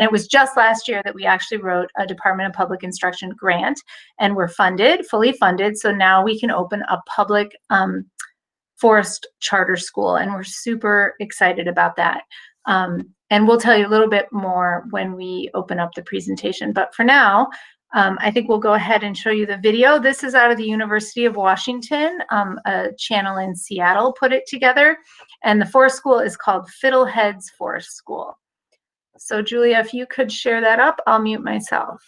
And it was just last year that we actually wrote a Department of Public Instruction grant, and we're funded, fully funded. So now we can open a public forest charter school, and we're super excited about that. And we'll tell you a little bit more when we open up the presentation. But for now, I think we'll go ahead and show you the video. This is out of the University of Washington. A channel in Seattle put it together. And the forest school is called Fiddleheads Forest School. So Julia, if you could share that up, I'll mute myself.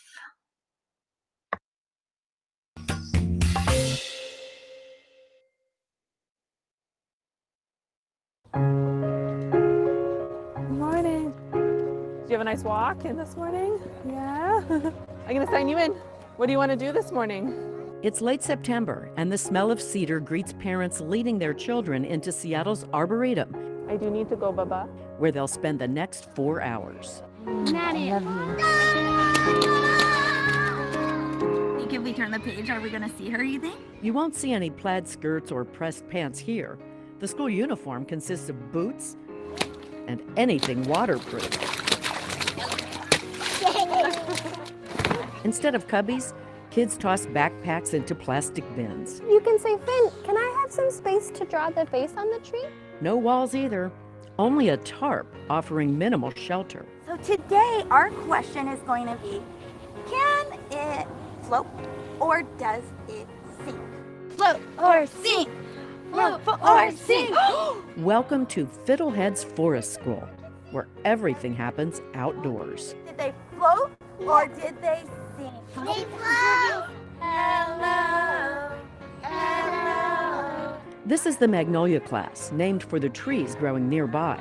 You have a nice walk in this morning? Yeah. I'm gonna sign you in. What do you want to do this morning? It's late September, and the smell of cedar greets parents leading their children into Seattle's Arboretum. I do need to go, Bubba. Where they'll spend the next 4 hours. Maddie, I think if we turn the page, are we gonna see her, you think? You won't see any plaid skirts or pressed pants here. The school uniform consists of boots and anything waterproof. Instead of cubbies, kids toss backpacks into plastic bins. You can say, Finn, can I have some space to draw the face on the tree? No walls either, only a tarp offering minimal shelter. So today, our question is going to be, can it float or does it sink? Float or sink! Float or sink! Welcome to Fiddleheads Forest School, where everything happens outdoors. Did they float or did they sink? They float! Hello! Hello! This is the Magnolia class, named for the trees growing nearby.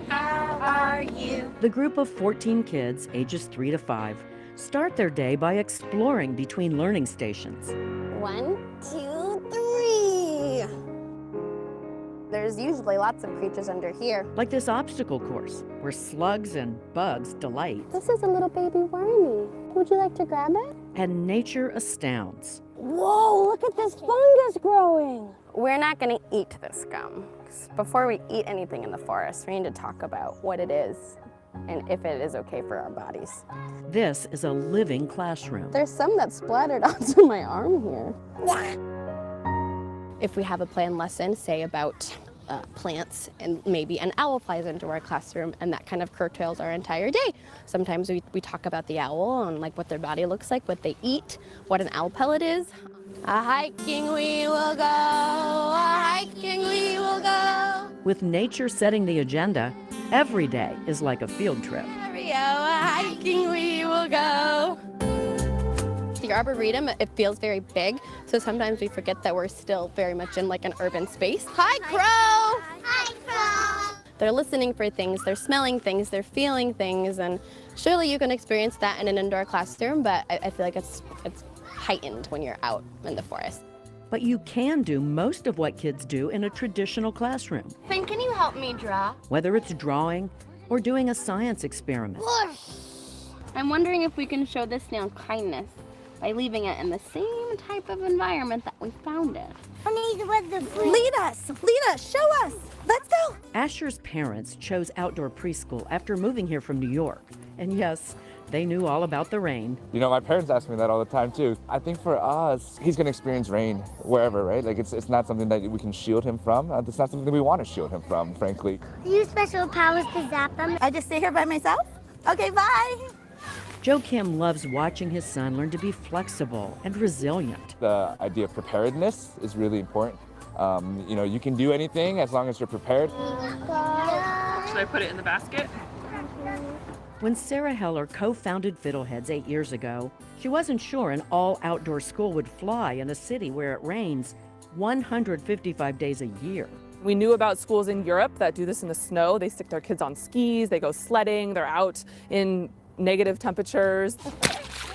How are you? The group of 14 kids, ages 3 to 5, start their day by exploring between learning stations. 1, 2, 3. There's usually lots of creatures under here. Like this obstacle course, where slugs and bugs delight. This is a little baby wormy. Would you like to grab it? And nature astounds. Whoa, look at this fungus growing. We're not gonna eat this gum. Before we eat anything in the forest, we need to talk about what it is and if it is okay for our bodies. This is a living classroom. There's some that splattered onto my arm here. If we have a planned lesson, say about plants, and maybe an owl flies into our classroom, and that kind of curtails our entire day. Sometimes we talk about the owl and like what their body looks like, what they eat, what an owl pellet is. A-hiking we will go, a-hiking we will go. With nature setting the agenda, every day is like a field trip. A-hiking we will go. The Arboretum, it feels very big, so sometimes we forget that we're still very much in like an urban space. Hi, Crow! Hi, Crow! They're listening for things, they're smelling things, they're feeling things, and surely you can experience that in an indoor classroom, but I feel like it's heightened when you're out in the forest. But you can do most of what kids do in a traditional classroom. Finn, can you help me draw? Whether it's drawing or doing a science experiment. I'm wondering if we can show this snail kindness by leaving it in the same type of environment that we found it. Lead us, show us. Let's go. Asher's parents chose outdoor preschool after moving here from New York. And yes, they knew all about the rain. You know, my parents ask me that all the time too. I think for us, he's gonna experience rain wherever, right? Like it's not something that we can shield him from. It's not something that we want to shield him from, frankly. Use special powers to zap them. I just stay here by myself? Okay, bye. Joe Kim loves watching his son learn to be flexible and resilient. The idea of preparedness is really important. You know, you can do anything as long as you're prepared. Should I put it in the basket? When Sarah Heller co-founded Fiddleheads 8 years ago, she wasn't sure an all-outdoor school would fly in a city where it rains 155 days a year. We knew about schools in Europe that do this in the snow. They stick their kids on skis, they go sledding, they're out in negative temperatures.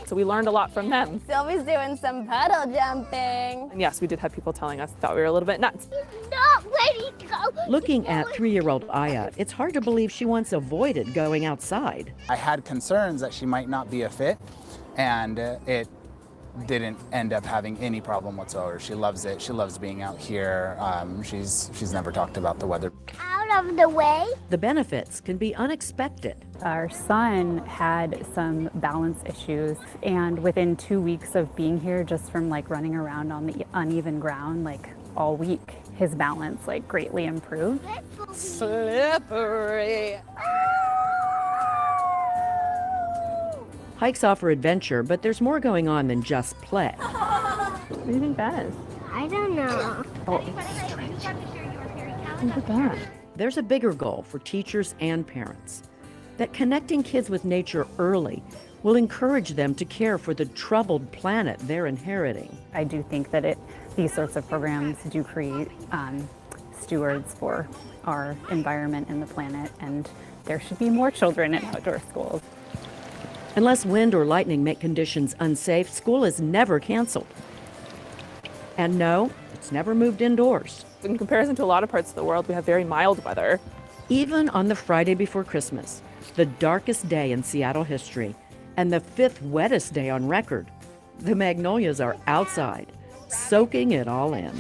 So we learned a lot from them. Sylvie's doing some puddle jumping. And yes, we did have people telling us that we were a little bit nuts. Not ready to go. Looking at 3-year-old Aya, it's hard to believe she once avoided going outside. I had concerns that she might not be a fit, and it didn't end up having any problem whatsoever. She loves it. She loves being out here. She's never talked about the weather. Out of the way. The benefits can be unexpected. Our son had some balance issues, and within 2 weeks of being here, just from like running around on the uneven ground like all week, his balance like greatly improved. Slippery. Hikes offer adventure, but there's more going on than just play. What do you think that is? I don't know. Look at that. There's a bigger goal for teachers and parents, that connecting kids with nature early will encourage them to care for the troubled planet they're inheriting. I do think that these sorts of programs do create stewards for our environment and the planet, and there should be more children in outdoor schools. Unless wind or lightning make conditions unsafe, school is never canceled. And no, it's never moved indoors. In comparison to a lot of parts of the world, we have very mild weather. Even on the Friday before Christmas, the darkest day in Seattle history, and the 5th wettest day on record, the magnolias are outside, soaking it all in.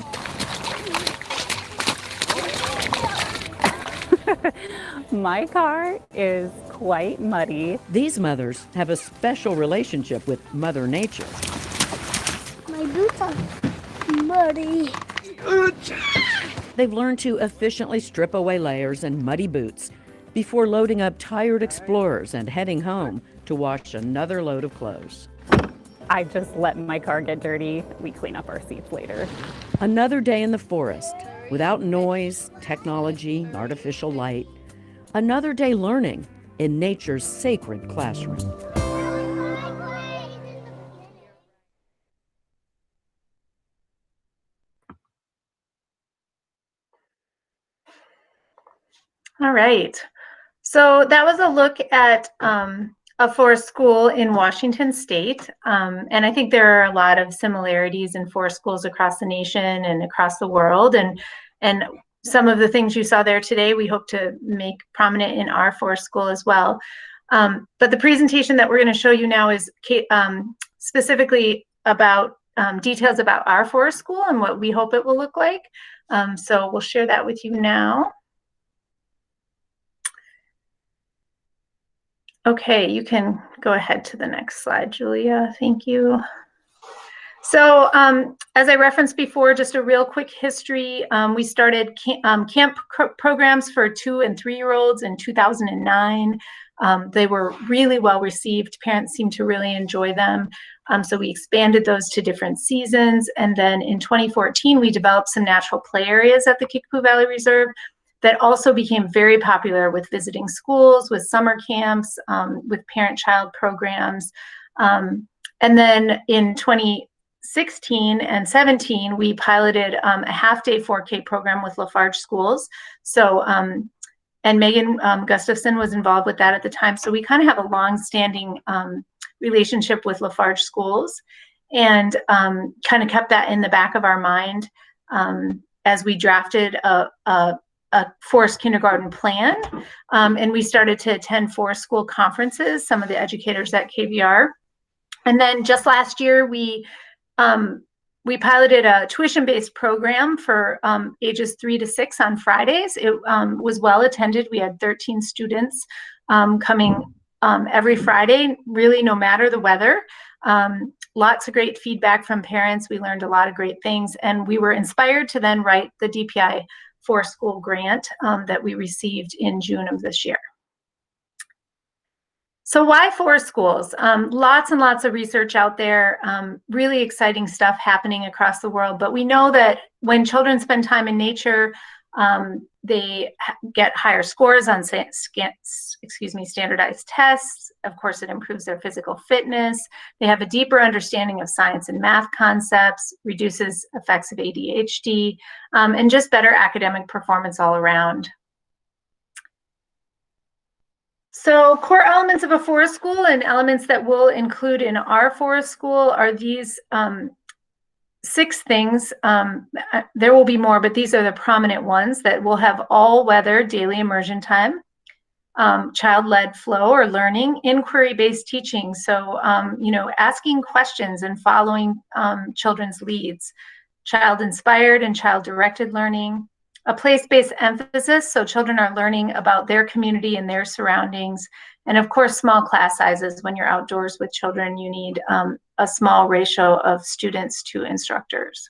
My car is quite muddy. These mothers have a special relationship with Mother Nature. My boots are muddy. They've learned to efficiently strip away layers and muddy boots before loading up tired explorers and heading home to wash another load of clothes. I just let my car get dirty. We clean up our seats later. Another day in the forest, without noise, technology, artificial light. Another day learning in nature's sacred classroom. All right. So that was a look at a forest school in Washington State. And I think there are a lot of similarities in forest schools across the nation and across the world. And some of the things you saw there today, we hope to make prominent in our forest school as well. But the presentation that we're going to show you now is specifically about details about our forest school and what we hope it will look like. So we'll share that with you now. Okay, you can go ahead to the next slide, Julia. Thank you. So as I referenced before, just a real quick history. We started camp programs for 2- and 3-year-olds in 2009. They were really well received. Parents seemed to really enjoy them. So we expanded those to different seasons. And then in 2014, we developed some natural play areas at the Kickapoo Valley Reserve that also became very popular with visiting schools, with summer camps, with parent-child programs. And then in 2016 and 17, we piloted a half-day 4K program with Lafarge schools. So, and Megan Gustafson was involved with that at the time. So we kind of have a long-standing relationship with Lafarge schools, and kind of kept that in the back of our mind as we drafted a forest kindergarten plan, and we started to attend forest school conferences, some of the educators at KVR. And then just last year, we piloted a tuition-based program for ages 3 to 6 on Fridays. It was well attended. We had 13 students coming every Friday, really no matter the weather. Lots of great feedback from parents. We learned a lot of great things, and we were inspired to then write the DPI Forest School grant that we received in June of this year. So why forest schools? Lots and lots of research out there, really exciting stuff happening across the world. But we know that when children spend time in nature, they get higher scores on standardized tests. Of course, it improves their physical fitness. They have a deeper understanding of science and math concepts, reduces effects of ADHD, and just better academic performance all around. So core elements of a forest school and elements that we'll include in our forest school are these 6 things. There will be more, but these are the prominent ones that will have all-weather daily immersion time, child-led flow or learning, inquiry-based teaching. So, you know, asking questions and following children's leads, child-inspired and child-directed learning, a place-based emphasis, so children are learning about their community and their surroundings, and of course, small class sizes. When you're outdoors with children, you need a small ratio of students to instructors.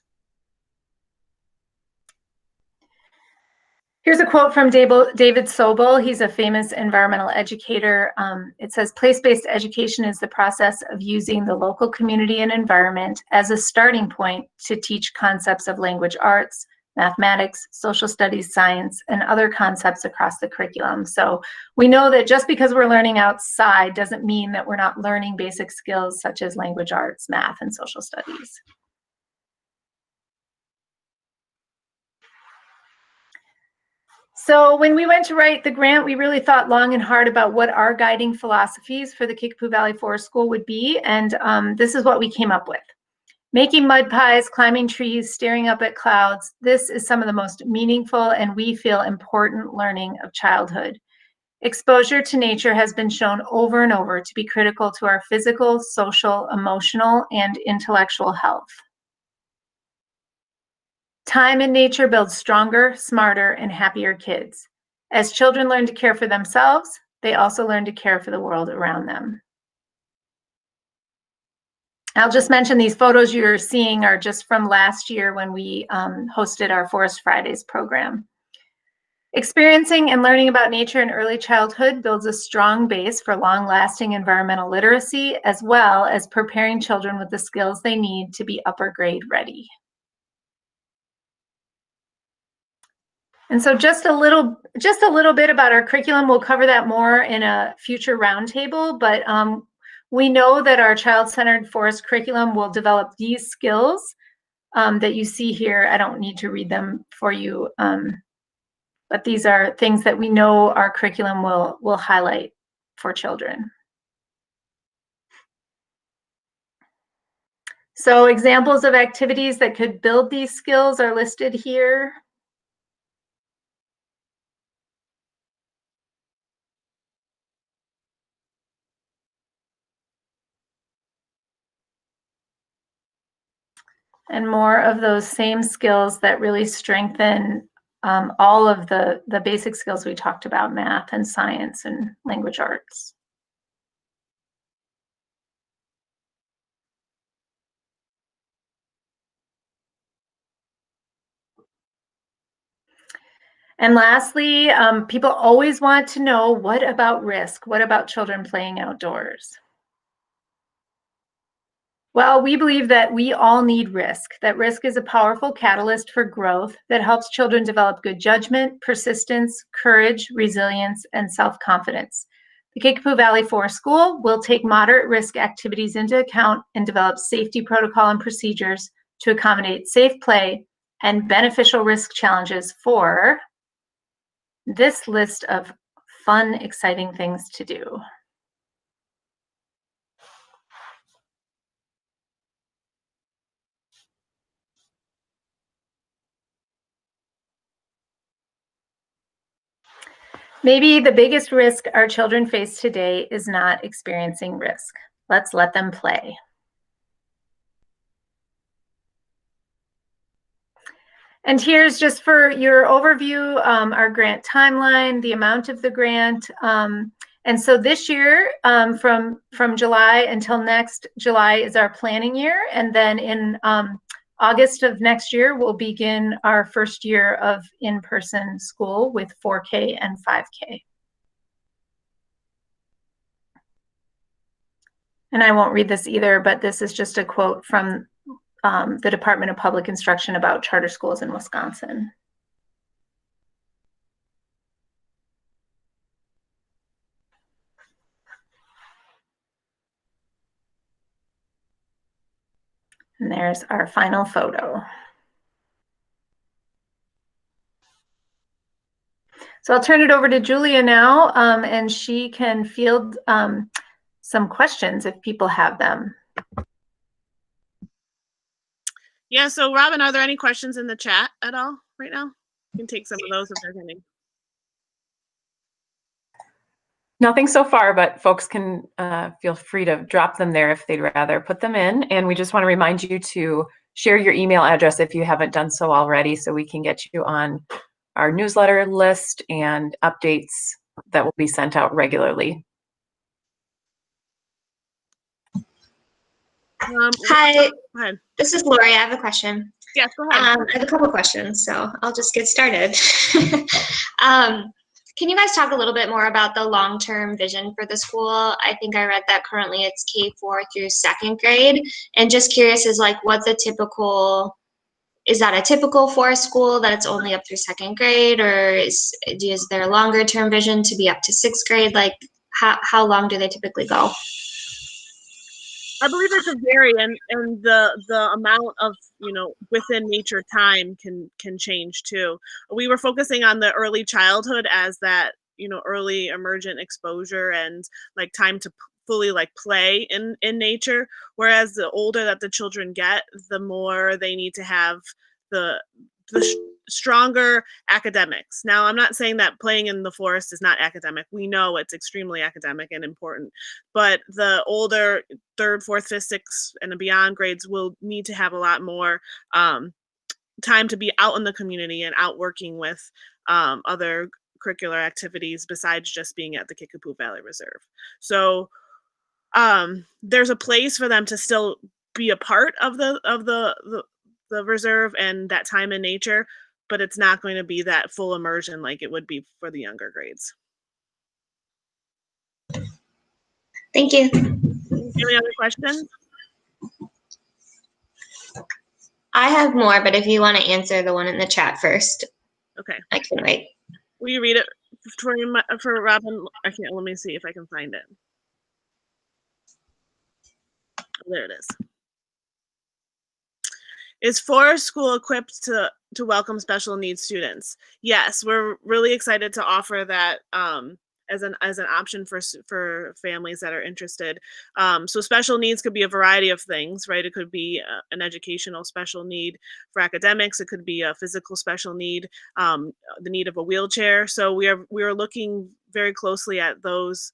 Here's a quote from David Sobel. He's a famous environmental educator. It says, place-based education is the process of using the local community and environment as a starting point to teach concepts of language arts, mathematics, social studies, science, and other concepts across the curriculum. So we know that just because we're learning outside doesn't mean that we're not learning basic skills such as language arts, math, and social studies. So when we went to write the grant, we really thought long and hard about what our guiding philosophies for the Kickapoo Valley Forest School would be, and this is what we came up with. Making mud pies, climbing trees, staring up at clouds, this is some of the most meaningful and we feel important learning of childhood. Exposure to nature has been shown over and over to be critical to our physical, social, emotional, and intellectual health. Time in nature builds stronger, smarter, and happier kids. As children learn to care for themselves, they also learn to care for the world around them. I'll just mention these photos you're seeing are just from last year when we hosted our Forest Fridays program. Experiencing and learning about nature in early childhood builds a strong base for long-lasting environmental literacy, as well as preparing children with the skills they need to be upper grade ready. And so just a little bit about our curriculum. We'll cover that more in a future roundtable, but we know that our child-centered forest curriculum will develop these skills that you see here. I don't need to read them for you, but these are things that we know our curriculum will highlight for children. So examples of activities that could build these skills are listed here. And more of those same skills that really strengthen all of the basic skills we talked about, math and science and language arts. And lastly, people always want to know, what about risk? What about children playing outdoors? Well, we believe that we all need risk, that risk is a powerful catalyst for growth that helps children develop good judgment, persistence, courage, resilience, and self-confidence. The Kickapoo Valley Forest School will take moderate risk activities into account and develop safety protocol and procedures to accommodate safe play and beneficial risk challenges for this list of fun, exciting things to do. Maybe the biggest risk our children face today is not experiencing risk. Let's let them play. And here's just for your overview, our grant timeline, the amount of the grant. And so this year, from July until next July is our planning year. And then in August of next year, we'll begin our first year of in-person school with 4K and 5K. And I won't read this either, but this is just a quote from the Department of Public Instruction about charter schools in Wisconsin. And there's our final photo. So I'll turn it over to Julia now, and she can field some questions if people have them. Yeah, so Robin, are there any questions in the chat at all right now? You can take some of those if there's any. Nothing so far, but folks can feel free to drop them there if they'd rather put them in. And we just want to remind you to share your email address if you haven't done so already, so we can get you on our newsletter list and updates that will be sent out regularly. Hi, Go ahead. this is Lori. I have a question. Yes, go ahead. I have a couple questions, so I'll just get started. Can you guys talk a little bit more about the long-term vision for the school? I think I read that currently it's K4 through 2nd grade, and just curious is like what the typical, is that a typical forest school that it's only up through 2nd grade, or is there a longer term vision to be up to 6th grade? Like how long do they typically go? I believe it could vary, and the amount of, you know, within nature time can change too. We were focusing on the early childhood as that, you know, early emergent exposure and like time to fully like play in nature. Whereas the older that the children get, the more they need to have the stronger academics. Now, I'm not saying that playing in the forest is not academic. We know it's extremely academic and important, but the older 3rd, 4th, 5th, 6th, and beyond grades will need to have a lot more time to be out in the community and out working with other curricular activities besides just being at the Kickapoo Valley Reserve. So there's a place for them to still be a part of the reserve and that time in nature, but it's not going to be that full immersion like it would be for the younger grades. Thank you. Any other questions? I have more, but if you want to answer the one in the chat first, okay, I can wait. Will you read it for Robin? I can't. Let me see if I can find it. There it is. Is Forest School equipped to welcome special needs students? Yes, we're really excited to offer that as an option for families that are interested. So special needs could be a variety of things, right? It could be an educational special need for academics. It could be a physical special need, the need of a wheelchair. So we are looking very closely at those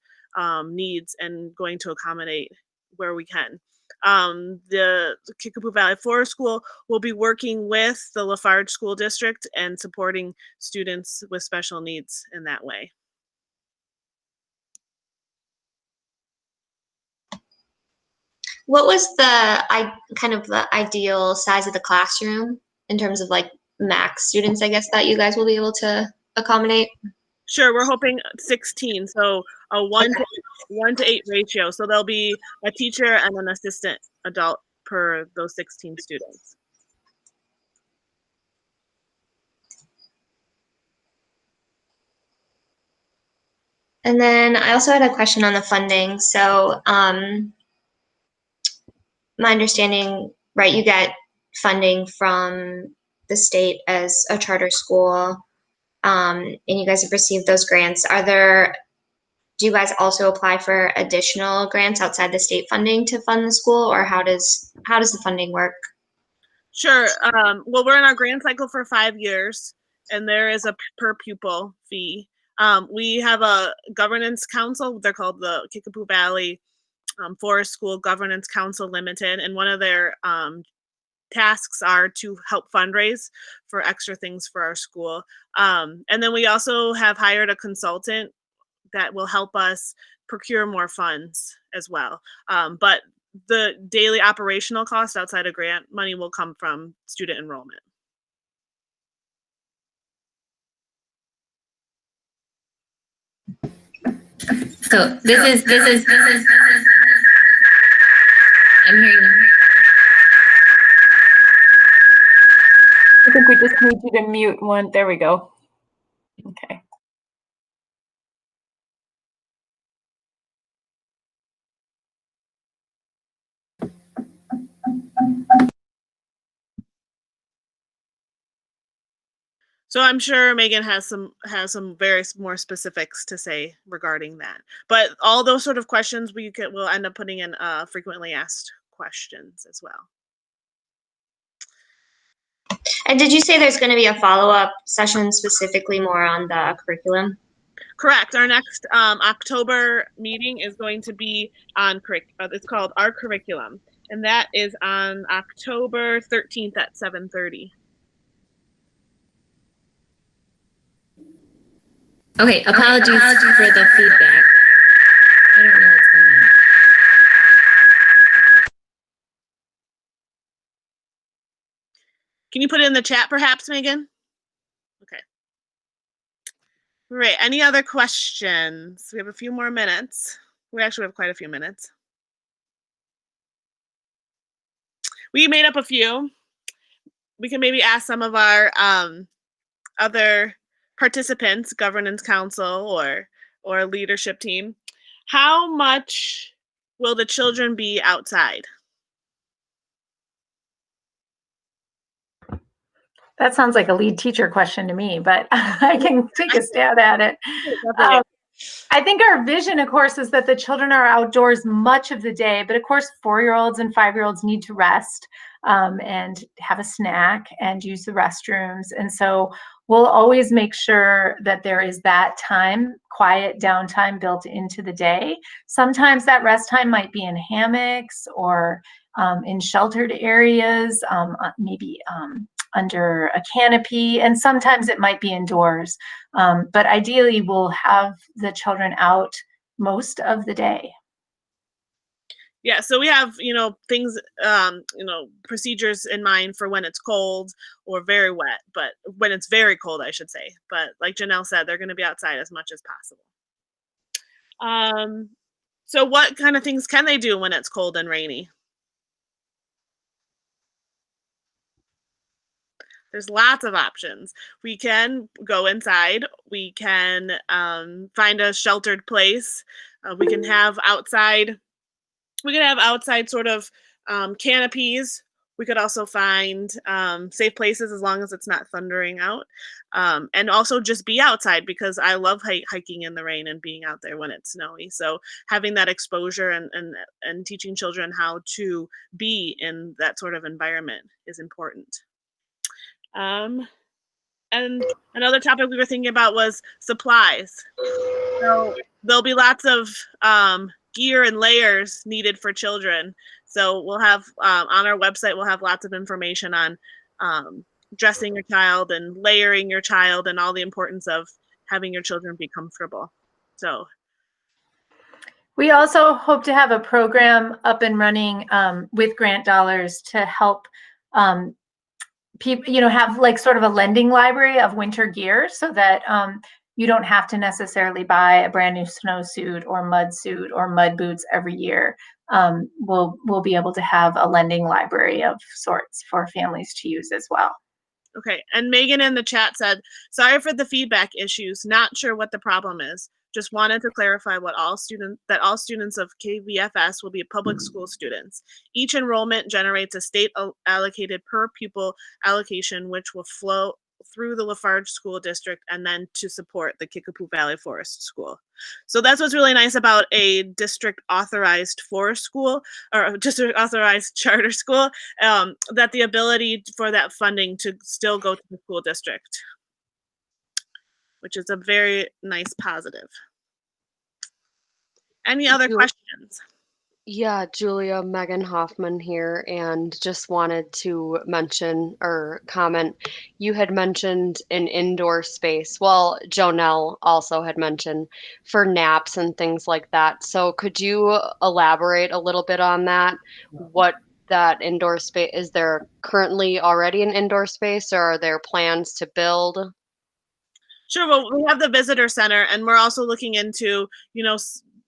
needs and going to accommodate where we can. The Kickapoo Valley Forest School will be working with the Lafarge School District and supporting students with special needs in that way. What was the kind of the ideal size of the classroom in terms of like max students, I guess, that you guys will be able to accommodate? Sure, we're hoping 16, so a 1 to 8 ratio. So there'll be a teacher and an assistant adult per those 16 students. And then I also had a question on the funding. So my understanding, right, you get funding from the state as a charter school, and you guys have received those grants. Do you guys also apply for additional grants outside the state funding to fund the school, or how does the funding work? Sure. Well, we're in our grant cycle for 5 years, and there is a per pupil fee. We have a governance council. They're called the Kickapoo Valley Forest School Governance Council Limited, and one of their tasks are to help fundraise for extra things for our school. And then we also have hired a consultant that will help us procure more funds as well. But the daily operational cost outside of grant money will come from student enrollment. So this is I'm hearing. I think we just need you to mute one. There we go. Okay. So I'm sure Megan has some very more specifics to say regarding that. But all those sort of questions we'll end up putting in frequently asked questions as well. And did you say there's going to be a follow-up session specifically more on the curriculum? Correct. Our next October meeting is going to be on it's called Our Curriculum, and that is on October 13th at 7:30. Okay, apologies for the feedback. I don't know what's going on. Can you put it in the chat perhaps, Megan? Okay. Great. Any other questions? We have a few more minutes. We actually have quite a few minutes. We made up a few. We can maybe ask some of our other participants, governance council or leadership team, how much will the children be outside? That sounds like a lead teacher question to me, but I can take a stab at it. I think our vision, of course, is that the children are outdoors much of the day, but of course, 4-year-olds and 5-year-olds need to rest and have a snack and use the restrooms. And so we'll always make sure that there is that time, quiet downtime built into the day. Sometimes that rest time might be in hammocks or in sheltered areas, maybe under a canopy, and sometimes it might be indoors. But ideally, we'll have the children out most of the day. Yeah, so we have, things, procedures in mind for when it's cold or very wet, but when it's very cold, I should say. But like Janelle said, they're going to be outside as much as possible. So what kind of things can they do when it's cold and rainy? There's lots of options. We can go inside. We can find a sheltered place. We can have outside. We could have outside sort of canopies. We could also find safe places as long as it's not thundering out. And also just be outside, because I love hiking in the rain and being out there when it's snowy. So having that exposure and teaching children how to be in that sort of environment is important. And another topic we were thinking about was supplies. So there'll be lots of gear and layers needed for children. So we'll have on our website, we'll have lots of information on dressing your child and layering your child and all the importance of having your children be comfortable. So we also hope to have a program up and running with grant dollars to help people, have like sort of a lending library of winter gear, so that you don't have to necessarily buy a brand new snowsuit or mud suit or mud boots every year. We'll be able to have a lending library of sorts for families to use as well. Okay, and Megan in the chat said, sorry for the feedback issues, not sure what the problem is. Just wanted to clarify that all students of KVFS will be public school students. Each enrollment generates a state allocated per pupil allocation, which will flow through the Lafarge School District and then to support the Kickapoo Valley Forest School. So that's what's really nice about a district authorized forest school or district authorized charter school, that the ability for that funding to still go to the school district, which is a very nice positive. Any other questions? Yeah, Julia, Megan Hoffman here, and just wanted to mention or comment, you had mentioned an indoor space. Well, Jonelle also had mentioned for naps and things like that. So could you elaborate a little bit on that? What that indoor space, is there currently already an indoor space, or are there plans to build? Sure, well, we have the visitor center, and we're also looking into,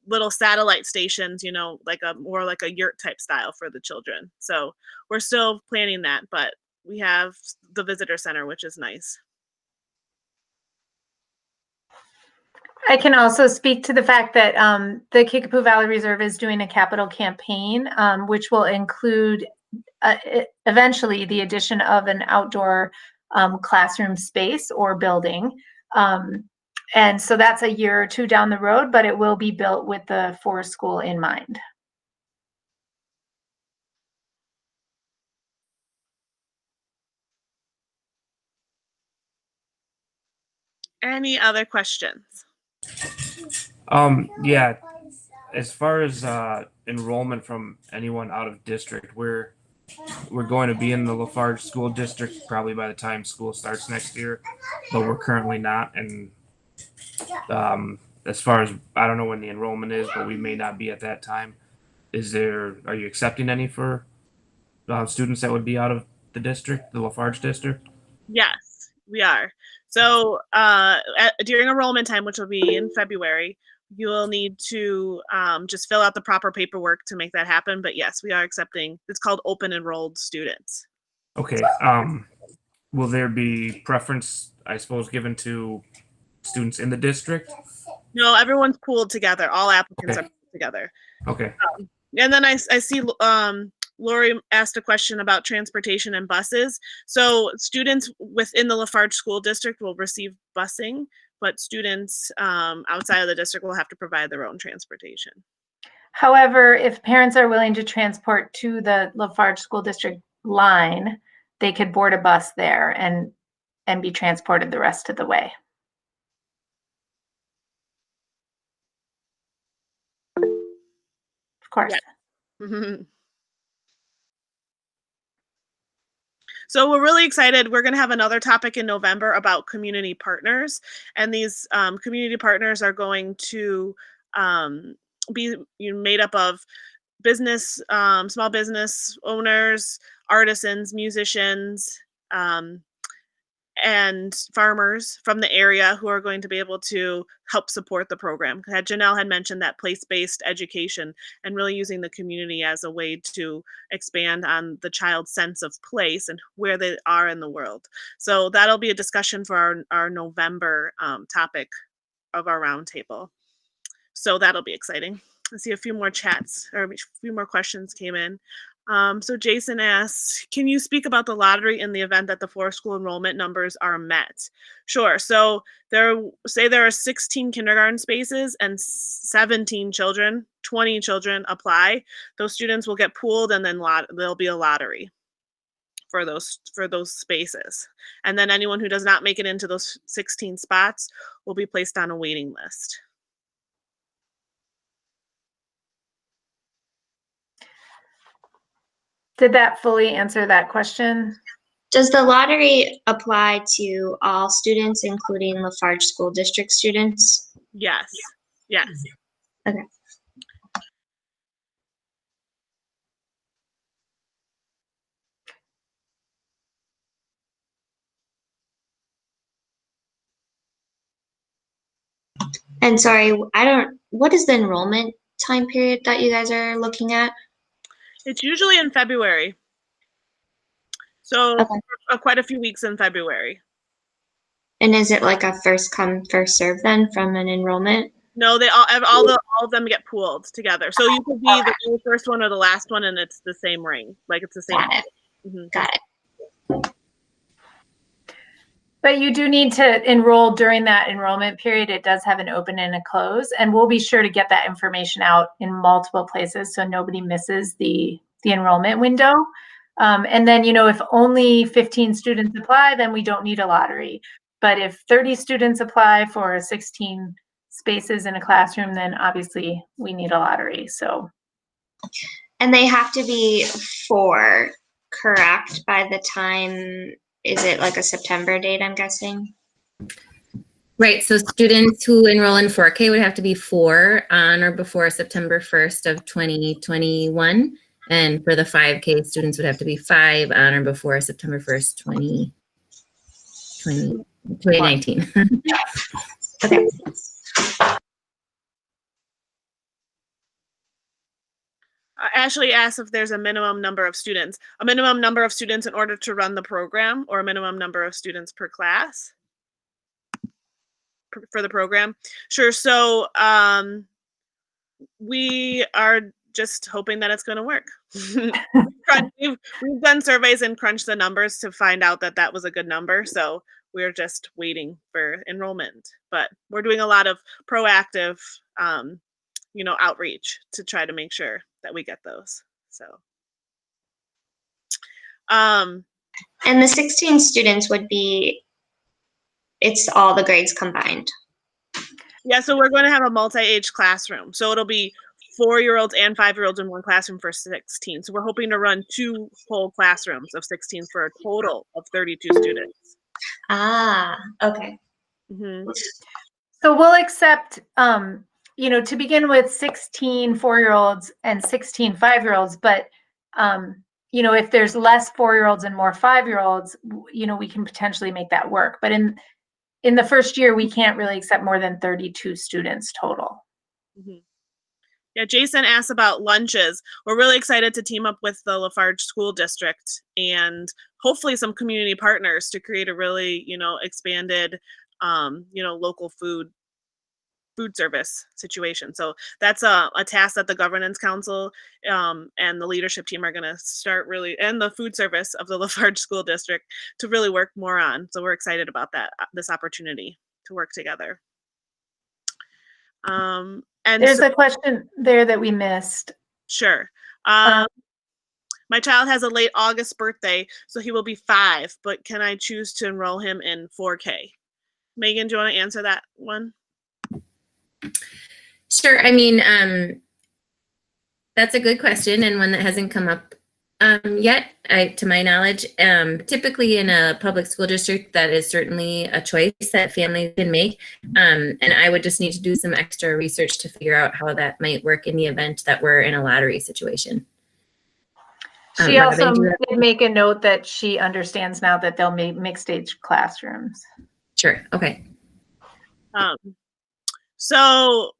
little satellite stations, like a yurt type style for the children. So we're still planning that, but we have the visitor center, which is nice. I can also speak to the fact that the Kickapoo Valley Reserve is doing a capital campaign, which will include eventually the addition of an outdoor classroom space or building. And so that's a year or two down the road, but it will be built with the forest school in mind. Any other questions? Yeah, as far as enrollment from anyone out of district, we're going to be in the Lafarge School District probably by the time school starts next year, but we're currently not, and As far as I don't know when the enrollment is, but we may not be at that time. Are you accepting any for students that would be out of the district, the Lafarge district? Yes, we are. So during enrollment time, which will be in February, you will need to just fill out the proper paperwork to make that happen. But yes, we are accepting. It's called open enrolled students. Okay. Will there be preference, I suppose, given to students in the district? No, everyone's pooled together. All applicants Okay. are pooled together. Okay. And then I see Lori asked a question about transportation and buses. So students within the Lafarge School District will receive busing, but students outside of the district will have to provide their own transportation. However, if parents are willing to transport to the Lafarge School District line, they could board a bus there and be transported the rest of the way. Of course. Yeah. So we're really excited. We're going to have another topic in November about community partners. And these community partners are going to be made up of business, small business owners, artisans, musicians, and farmers from the area who are going to be able to help support the program. Janelle had mentioned that place-based education and really using the community as a way to expand on the child's sense of place and where they are in the world. So that'll be a discussion for our November topic of our roundtable. So that'll be exciting. I see a few more chats or a few more questions came in. So Jason asks, can you speak about the lottery in the event that the school enrollment numbers are met? Sure. So there are 16 kindergarten spaces and 17 children, 20 children apply. Those students will get pooled and then there'll be a lottery for those spaces. And then anyone who does not make it into those 16 spots will be placed on a waiting list. Did that fully answer that question? Does the lottery apply to all students, including Lafarge School District students? Yes. Yes. Okay. And sorry, what is the enrollment time period that you guys are looking at? It's usually in February. So quite a few weeks in February. And is it like a first come, first serve then from an enrollment? No, they all of them get pooled together. So you could be the first one or the last one, and it's the same ring. Like it's the same. Got it. Mm-hmm. Got it. But you do need to enroll during that enrollment period. It does have an open and a close, and we'll be sure to get that information out in multiple places so nobody misses the enrollment window. And then, if only 15 students apply, then we don't need a lottery. But if 30 students apply for 16 spaces in a classroom, then obviously we need a lottery. So. And they have to be 4, correct? By the time, is it like a September date, I'm guessing? Right, so students who enroll in 4K would have to be 4 on or before September 1st of 2021. And for the 5K, students would have to be 5 on or before September 1st, 2019. Okay. Ashley asked if there's a minimum number of students. A minimum number of students in order to run the program, or a minimum number of students per class for the program? Sure. So we are just hoping that it's going to work. We've done surveys and crunched the numbers to find out that that was a good number. So we're just waiting for enrollment. But we're doing a lot of proactive outreach to try to make sure that we get those. So and the 16 students would be, it's all the grades combined. Yeah, so we're going to have a multi-age classroom. So it'll be 4-year-olds and 5-year-olds in one classroom for 16. So we're hoping to run 2 whole classrooms of 16 for a total of 32 students. Ah, okay. Mm-hmm. So we'll accept, to begin with 16 4-year-olds and 16 5-year-olds, but, if there's less 4-year-olds and more 5-year-olds, we can potentially make that work. But in the first year, we can't really accept more than 32 students total. Mm-hmm. Yeah, Jason asked about lunches. We're really excited to team up with the Lafarge School District and hopefully some community partners to create a really, expanded, local food service situation. So that's a task that the Governance Council and the leadership team are going to start really, and the food service of the Lafarge School District to really work more on. So we're excited about this opportunity to work together. And there's a question there that we missed. Sure. My child has a late August birthday, so he will be 5, but can I choose to enroll him in 4K? Megan, do you want to answer that one? Sure. I mean, that's a good question and one that hasn't come up yet, to my knowledge. Typically in a public school district, that is certainly a choice that families can make. And I would just need to do some extra research to figure out how that might work in the event that we're in a lottery situation. She also did make a note that she understands now that they'll make mixed-age classrooms. Sure. Okay. So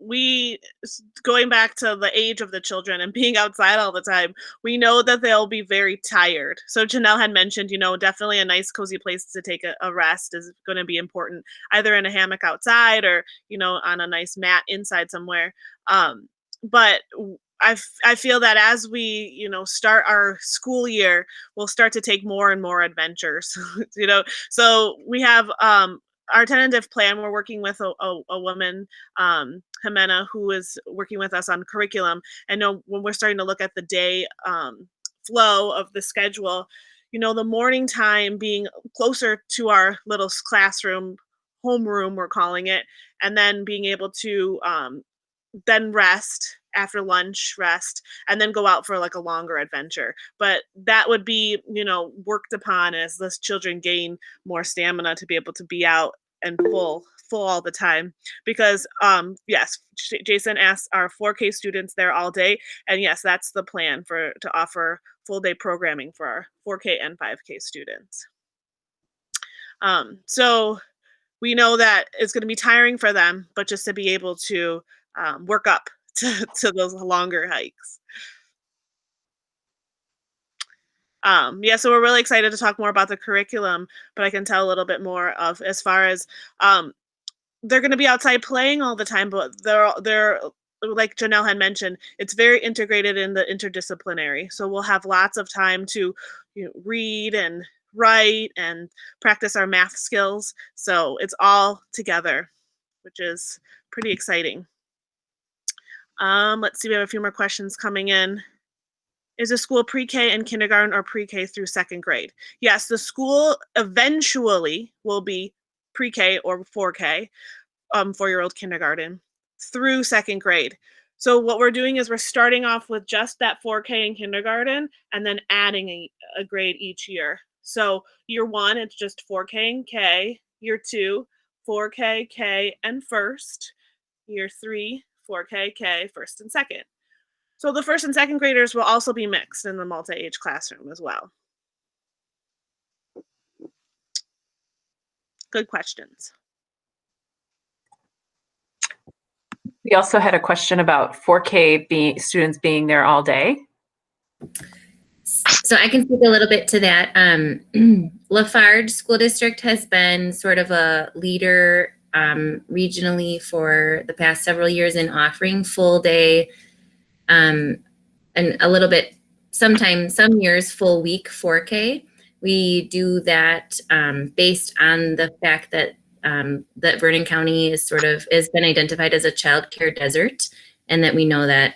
going back to the age of the children and being outside all the time, we know that they'll be very tired. So Janelle had mentioned, definitely a nice cozy place to take a rest is going to be important, either in a hammock outside or, on a nice mat inside somewhere. But I feel that as we, start our school year, we'll start to take more and more adventures, So we have our tentative plan. We're working with a woman, Jimena, who is working with us on curriculum. And when we're starting to look at the day flow of the schedule, the morning time being closer to our little classroom, homeroom, we're calling it, and then being able to then rest after lunch, and then go out for like a longer adventure. But that would be, worked upon as the children gain more stamina to be able to be out and full all the time. Because yes, Jason asked, our 4K students there all day, and yes, that's the plan to offer full day programming for our 4K and 5K students. So we know that it's going to be tiring for them, but just to be able to work up to those longer hikes. Yeah, so we're really excited to talk more about the curriculum, but I can tell a little bit more of as far as they're going to be outside playing all the time, but they're like Janelle had mentioned, it's very integrated in the interdisciplinary. So we'll have lots of time to read and write and practice our math skills. So it's all together, which is pretty exciting. Let's see, we have a few more questions coming in. Is the school pre-K and kindergarten or pre-K through 2nd grade? Yes, the school eventually will be pre-K or 4K, 4-year-old kindergarten through 2nd grade. So what we're doing is we're starting off with just that 4K in kindergarten and then adding a grade each year. So year 1, it's just 4K and K. Year 2, 4K, K, and 1st. Year 3, 4K, K, 1st and 2nd. So the 1st and 2nd graders will also be mixed in the multi-age classroom as well. Good questions. We also had a question about 4K students being there all day. So I can speak a little bit to that. Lafarge School District has been sort of a leader regionally for the past several years in offering full day and a little bit, sometimes some years full week 4K. We do that based on the fact that that Vernon County is has been identified as a child care desert, and that we know that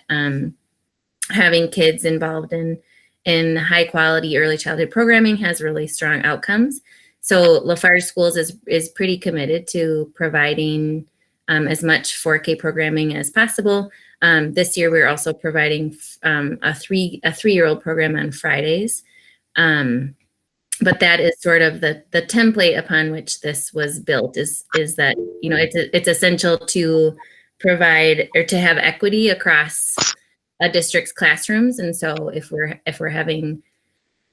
having kids involved in high quality early childhood programming has really strong outcomes. So Lafarge Schools is pretty committed to providing as much 4K programming as possible. This year, we're also providing a 3-year-old program on Fridays. but that is sort of the template upon which this was built is that, you know, it's essential to provide or to have equity across a district's classrooms. And so if we're having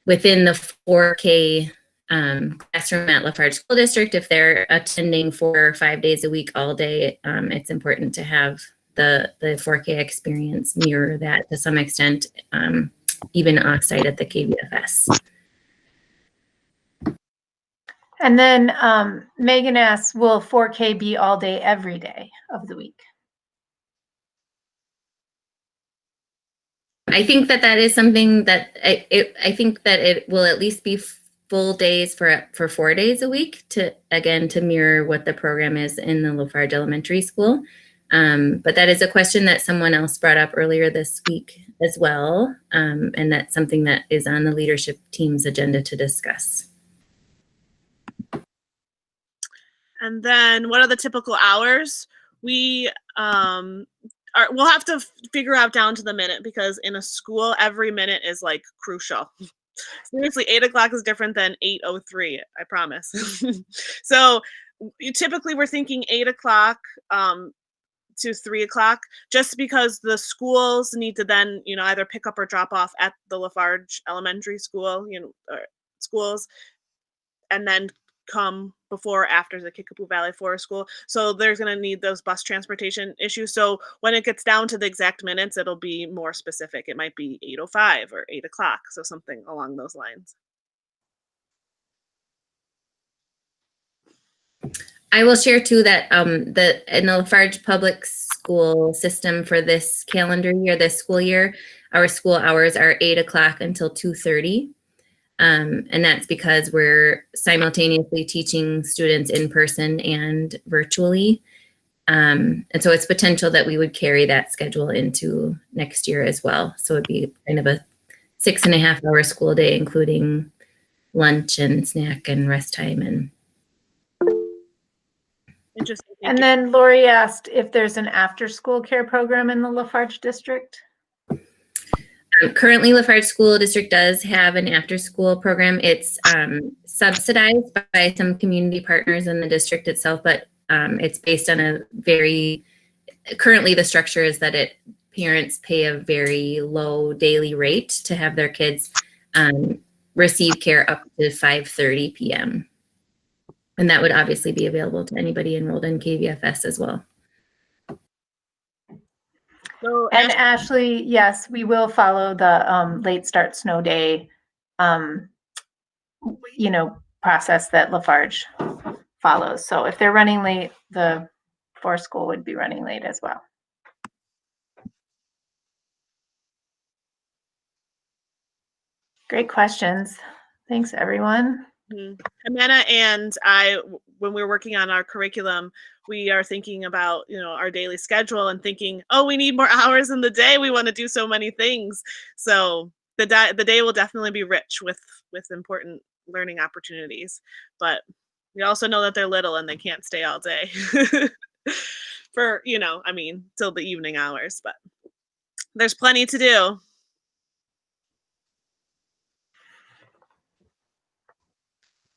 within the 4K classroom at Lafarge School District, if they're attending 4 or 5 days a week all day, it's important to have the 4K experience mirror that to some extent, even offsite at the KVFS. And then Megan asks, will 4K be all day every day of the week? I think that is something that I think that it will at least be full days for 4 days a week to mirror what the program is in the Lafarge Elementary School. But that is a question that someone else brought up earlier this week as well. And that's something that is on the leadership team's agenda to discuss. And then what are the typical hours? We'll have to figure out down to the minute, because in a school, every minute is like crucial. Seriously, 8 o'clock is different than 8:03, I promise. So typically we're thinking 8 o'clock to 3 o'clock, just because the schools need to then, you know, either pick up or drop off at the Lafarge Elementary School, you know, or schools, and then come before or after the Kickapoo Valley Forest School. So there's going to need those bus transportation issues. So when it gets down to the exact minutes, it'll be more specific. It might be 8:05 or 8 o'clock. So something along those lines. I will share too that in the Lafarge public school system for this calendar year, this school year, our school hours are 8 o'clock until 2:30. And that's because we're simultaneously teaching students in person and virtually. And so it's potential that we would carry that schedule into next year as well. So it'd be kind of a 6.5-hour school day, including lunch and snack and rest time. And interesting. And then Lori asked if there's an after-school care program in the Lafarge district. Currently, Lafarge School District does have an after-school program. It's subsidized by some community partners in the district itself, but it's based on currently the structure is that parents pay a very low daily rate to have their kids receive care up to 5:30 p.m. And that would obviously be available to anybody enrolled in KVFS as well. So, and Ashley, yes, we will follow the late start snow day, process that Lafarge follows. So if they're running late, the forest school would be running late as well. Great questions. Thanks, everyone. Jimena and I, when we're working on our curriculum, we are thinking about, our daily schedule and thinking, oh, we need more hours in the day. We want to do so many things. So the day will definitely be rich with important learning opportunities. But we also know that they're little and they can't stay all day for, till the evening hours. But there's plenty to do.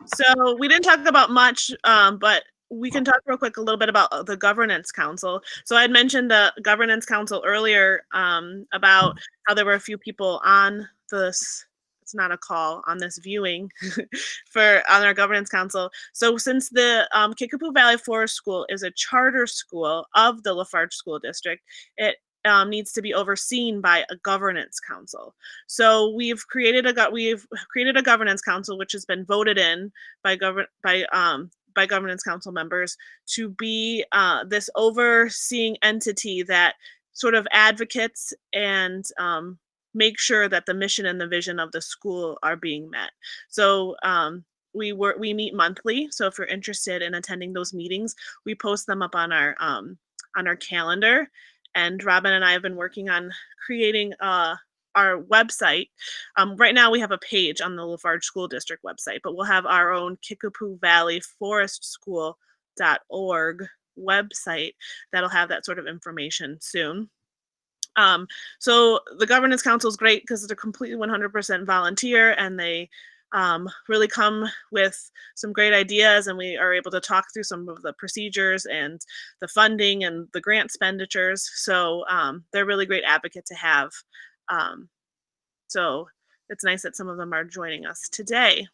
So we didn't talk about much, but we can talk real quick a little bit about the Governance Council. So I had mentioned the Governance Council earlier about how there were a few people on this, it's not a call, on this viewing on our Governance Council. So since the Kickapoo Valley Forest School is a charter school of the Lafarge School District, it needs to be overseen by a governance council. So we've created a governance council, which has been voted in by governance council members to be this overseeing entity that sort of advocates and make sure that the mission and the vision of the school are being met. So we meet monthly. So if you're interested in attending those meetings, we post them up on our calendar. And Robin and I have been working on creating our website. Right now we have a page on the Lafarge School District website, but we'll have our own Kickapoo Valley Forest School.org website that'll have that sort of information soon. So the Governance Council is great because they're completely 100% volunteer, and they really come with some great ideas, and we are able to talk through some of the procedures and the funding and the grant expenditures. So they're really great advocate to have. So it's nice that some of them are joining us today.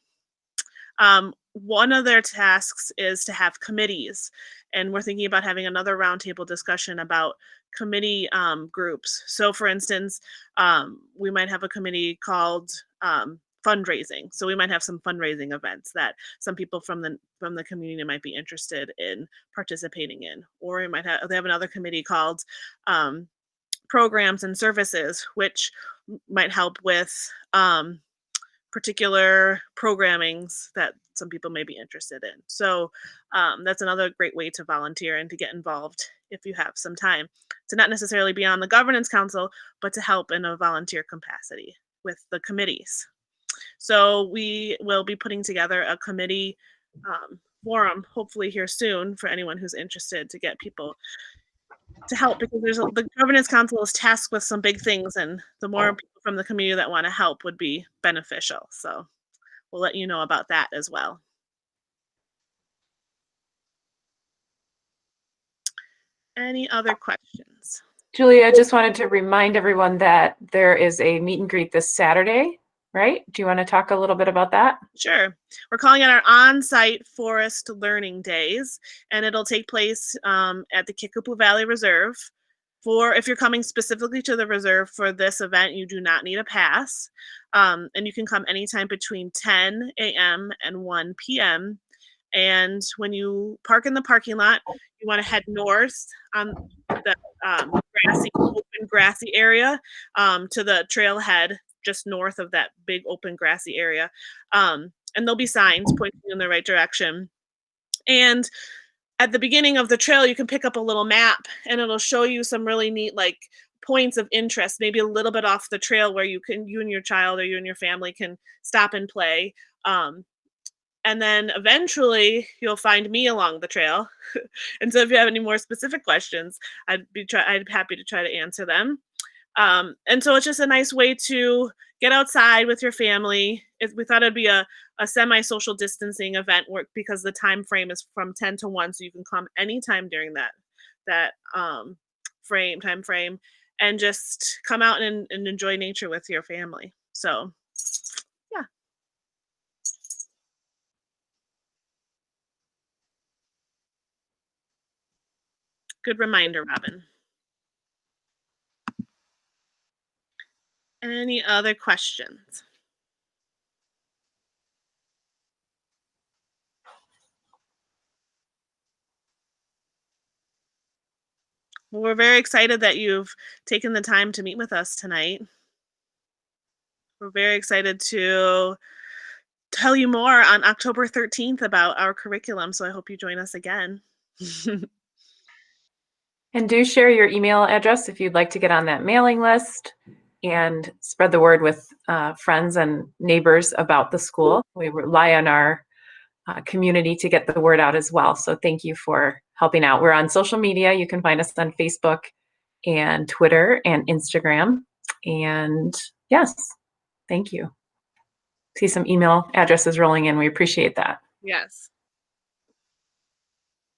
One of their tasks is to have committees, and we're thinking about having another roundtable discussion about committee groups. So for instance, we might have a committee called fundraising. So we might have some fundraising events that some people from the community might be interested in participating in. Or we might have, they have another committee called programs and services, which might help with particular programmings that some people may be interested in. So that's another great way to volunteer and to get involved if you have some time, to not necessarily be on the governance council, but to help in a volunteer capacity with the committees. So we will be putting together a committee forum, hopefully here soon, for anyone who's interested, to get people to help, because the governance council is tasked with some big things, and the more people from the community that want to help would be beneficial. So we'll let you know about that as well. Any other questions? Julia, I just wanted to remind everyone that there is a meet and greet this Saturday, right? Do you want to talk a little bit about that? Sure. We're calling it our on-site forest learning days, and it'll take place at the Kickapoo Valley Reserve. If you're coming specifically to the reserve for this event, you do not need a pass, and you can come anytime between 10 a.m. and 1 p.m. And when you park in the parking lot, you want to head north on the open grassy area to the trailhead just north of that big open grassy area. And there'll be signs pointing in the right direction. And at the beginning of the trail, you can pick up a little map, and it'll show you some really neat points of interest, maybe a little bit off the trail, where you and your child or you and your family can stop and play. And then eventually you'll find me along the trail. And so if you have any more specific questions, I'd be happy to try to answer them. And so it's just a nice way to get outside with your family. We thought it'd be a semi-social distancing event because the time frame is from 10 to 1, so you can come anytime during that time frame, and just come out and enjoy nature with your family. So yeah. Good reminder, Robin. Any other questions? Well, we're very excited that you've taken the time to meet with us tonight. We're very excited to tell you more on October 13th about our curriculum, so I hope you join us again. And do share your email address if you'd like to get on that mailing list and spread the word with friends and neighbors about the school. We rely on our community to get the word out as well. So thank you for helping out. We're on social media. You can find us on Facebook and Twitter and Instagram. And yes, thank you. See some email addresses rolling in. We appreciate that. Yes.